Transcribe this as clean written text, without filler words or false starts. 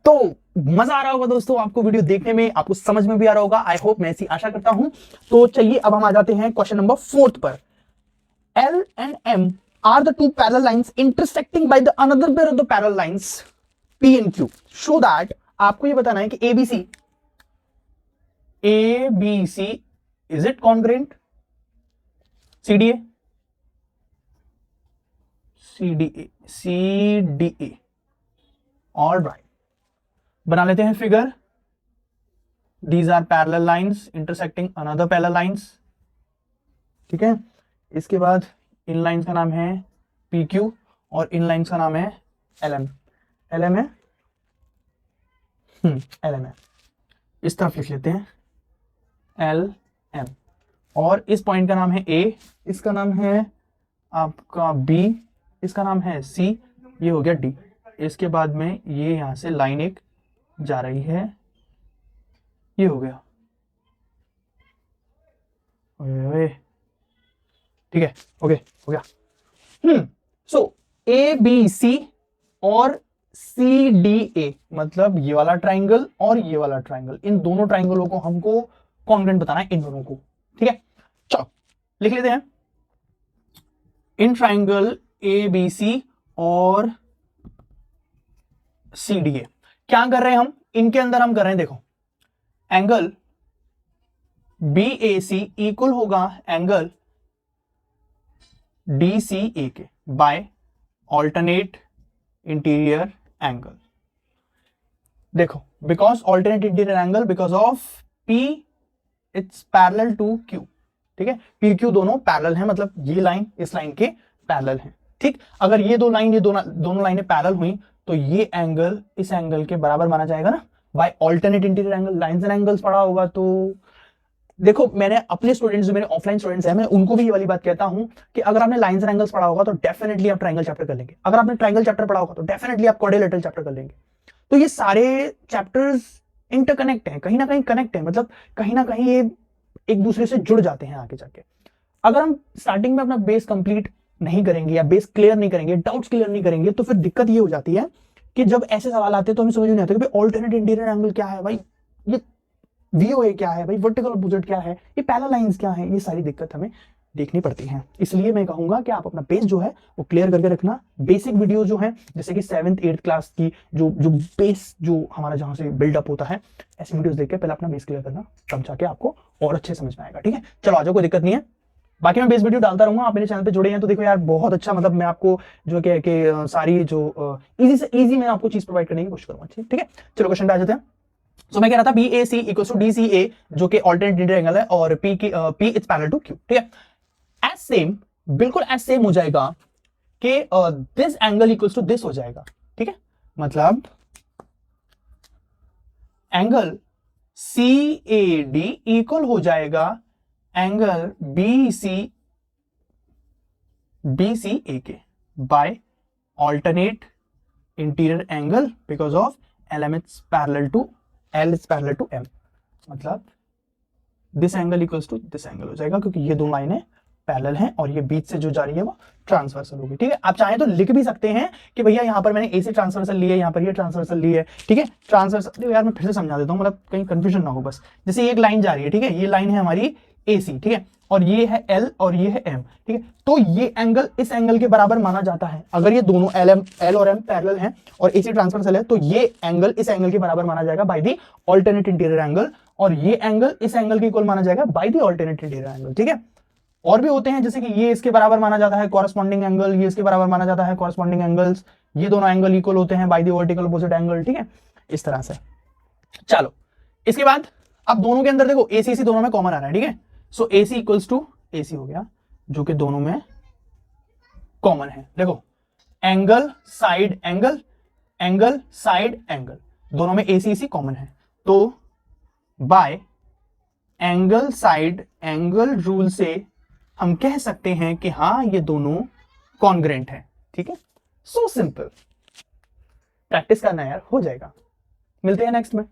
तो मजा आ रहा होगा दोस्तों आपको वीडियो देखने में, आपको समझ में भी आ रहा होगा, आई होप, मैं ऐसी आशा करता हूं। तो चलिए अब हम आ जाते हैं क्वेश्चन नंबर 4 पर। L and M are the two parallel lines intersecting by the another pair of the parallel lines P and Q. So that आपको ये बताना है कि ABC is it congruent? CDA all right, बना लेते हैं figure. These are parallel lines intersecting another parallel lines, ठीक है। इसके बाद इन लाइंस का नाम है PQ और इन लाइंस का नाम है LM है LM है। इस तरफ लिख लेते हैं LM, और इस पॉइंट का नाम है A, इसका नाम है आपका B, इसका नाम है C, ये हो गया D। इसके बाद में ये यहां से लाइन एक जा रही है, ये हो गया, ठीक है, ओके हो गया। सो ABC और CDA मतलब ये वाला ट्राइंगल और ये वाला ट्राइंगल, इन दोनों ट्राइंगलों को हमको कॉन्ग्रुएंट बताना है, इन दोनों को, ठीक है। चलो लिख लेते हैं। इन ट्राइंगल ABC और CDA क्या कर रहे हैं हम, इनके अंदर हम कर रहे हैं, देखो एंगल BAC इक्वल होगा एंगल DCA के बाय ऑल्टरनेट इंटीरियर एंगल। देखो because alternate interior angle, because of P it's parallel to Q, ठीक है। PQ दोनों पैरेलल हैं, मतलब ये लाइन इस लाइन के पैरेलल हैं, ठीक। अगर ये दो लाइन, ये दोनों लाइनें पैरेलल हुई तो ये एंगल इस एंगल के बराबर माना जाएगा ना, by alternate interior angle. Lines and angles पढ़ा होगा तो देखो, मैंने अपने स्टूडेंट्स जो मेरे ऑफलाइन स्टूडेंट्स हैं, मैं उनको भी ये वाली बात कहता हूं कि अगर आपने लाइंस एंड एंगल्स पढ़ा होगा तो डेफिनेटली आप ट्रायंगल चैप्टर कर लेंगे। अगर आपने ट्रायंगल चैप्टर पढ़ा होगा तो डेफिनेटली आप क्वाड्रिलेटरल चैप्टर कर लेंगे। तो ये सारे चैप्टर्स इंटरकनेक्ट हैं, कहीं ना कहीं कनेक्ट है, मतलब कहीं ना कहीं ये एक दूसरे से जुड़ जाते हैं आगे जाके। अगर हम स्टार्टिंग में अपना बेस कंप्लीट नहीं करेंगे या बेस क्लियर नहीं करेंगे, डाउट्स क्लियर नहीं करेंगे, तो फिर दिक्कत ये हो जाती है कि जब ऐसे सवाल आते हैं तो हमें समझ नहीं आता कि भाई ऑल्टरनेट इंटीरियर एंगल क्या है, भाई ये VOA क्या है, भाई वर्टिकल अपोजिट क्या है, ये पैरेलल लाइंस क्या है, ये सारी दिक्कत हमें देखनी पड़ती है। इसलिए मैं कहूंगा कि आप अपना बेस जो है वो क्लियर करके रखना। बेसिक वीडियो जो है जैसे कि 7th 8th क्लास की जो बेस जो हमारा जहां से बिल्डअप होता है, ऐसी वीडियोस देख के पहले अपना बेस क्लियर करना, तब जाके आपको और अच्छे समझ में आएगा, ठीक है। चलो आ जाओ, कोई दिक्कत नहीं है। बाकी मैं बेस वीडियो डालता रहूंगा, आप मेरे चैनल पे जुड़े हैं तो देखो यार बहुत अच्छा, मतलब मैं आपको जो कि सारी जो इजी से इजी मैं आपको चीज प्रोवाइड करने की कोशिश करूंगा, ठीक है। चलो क्वेश्चन पे आ जाते हैं। तो मैं कह रहा था BAC इक्वल टू DCA जो कि ऑल्टरनेट इंटीरियर एंगल है, और P it's parallel to Q, ठीक है। एज सेम, बिल्कुल एज सेम हो जाएगा कि this angle equals to this हो जाएगा, ठीक है। मतलब एंगल CAD इक्वल हो जाएगा एंगल BCA के by alternate interior angle, because of L is parallel to M। मतलब this angle equals to this angle हो जाएगा, क्योंकि ये दो लाइनें पैरेलल हैं और ये बीच से जो जा रही है वो ट्रांसवर्सल होगी, ठीक है। आप चाहें तो लिख भी सकते हैं कि भैया यहां पर मैंने ए से ट्रांसवर्सल ली है, यहां पर ये ट्रांसवर्सल ली है, ठीक है। ट्रांसवर्सल यार मैं फिर से समझा देता हूं, मतलब कहीं कंफ्यूजन ना हो बस। जैसे एक लाइन जा रही है, ठीक है, ये लाइन है हमारी AC, ठीक है, और ये है L और ये है M, ठीक है। तो ये एंगल इस एंगल के बराबर माना जाता है। अगर ये दोनों L और M पैरेलल हैं और AC ट्रांसवर्सल है तो ये एंगल इस एंगल के बराबर माना जाएगा by the alternate interior angle, और ये एंगल इस एंगल के इक्वल माना जाएगा by the alternate interior angle, ठीक है। और भी होते हैं, जैसे कि ये इसके बराबर माना जाता है कॉरेस्पॉन्डिंग एंगल, ये इसके बराबर माना जाता है कॉरेस्पॉन्डिंग एंगल्स, ये दोनों एंगल इक्वल होते हैं by the vertical opposite angle, ठीक है, इस तरह से। चलो इसके बाद अब दोनों के अंदर देखो ACC दोनों में कॉमन आ रहा है, ठीक है। सो AC इक्वल्स टू AC हो गया, जो कि दोनों में कॉमन है। देखो angle side angle, angle side angle, दोनों में ACC कॉमन है, तो bye angle side angle rule से हम कह सकते हैं कि हाँ ये दोनों कॉन्ग्रुएंट है, ठीक है। सो सिंपल, प्रैक्टिस करना यार, हो जाएगा। मिलते हैं नेक्स्ट में।